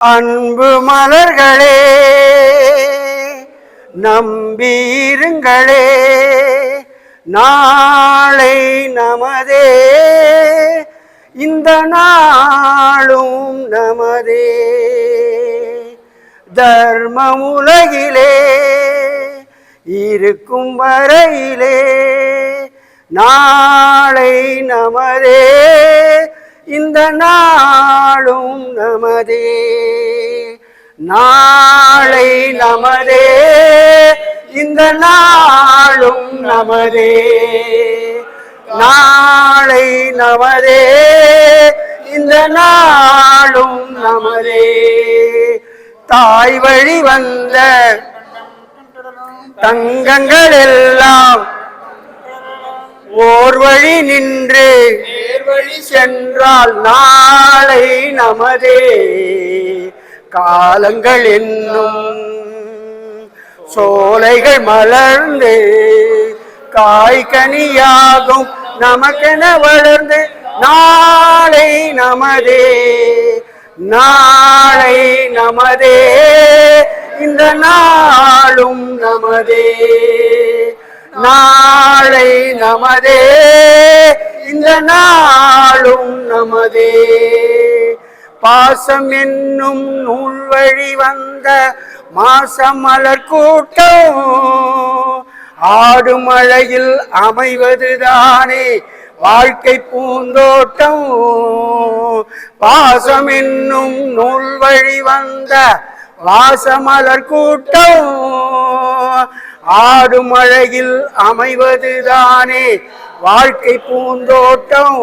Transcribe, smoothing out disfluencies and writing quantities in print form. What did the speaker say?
அன்பு மலர்களே நம்பியிருங்களே, நாளை நமதே, இந்த நாளும் நமதே. தர்மம் உலகிலே இருக்கும் வரையிலே நாளை நமதே, இந்த நாளும் நமதே. நாளை நமதே, இந்த நாளும் நமதே. நாளை நமதே, இந்த நாளும் நமதே. தாய் வழி வந்த தங்கங்கள் எல்லாம் ஓர் வழி நின்று நேர்வழி சென்றால் நாளை நமதே. காலங்கள் என்னும் சோலைகள் மலர்ந்து காய்கனியாகும் நமக்கென வளர்ந்து நாளை நமதே. நாளை நமதே, இந்த நாளும் நமதே. நாளை நமதே, இந்த நாளும் நமதே. பாசம் என்னும் நூல் வழி வந்த மாசம் மலர் கூட்டம் ஆடு மழையில் அமைவதுதானே வாழ்க்கை பூந்தோட்டம். பாசம் என்னும் நூல் வழி வந்த வாசமலர் கூட்டம் ஆடு மழையில் அமைவதுதானே வாழ்க்கை பூந்தோட்டம்.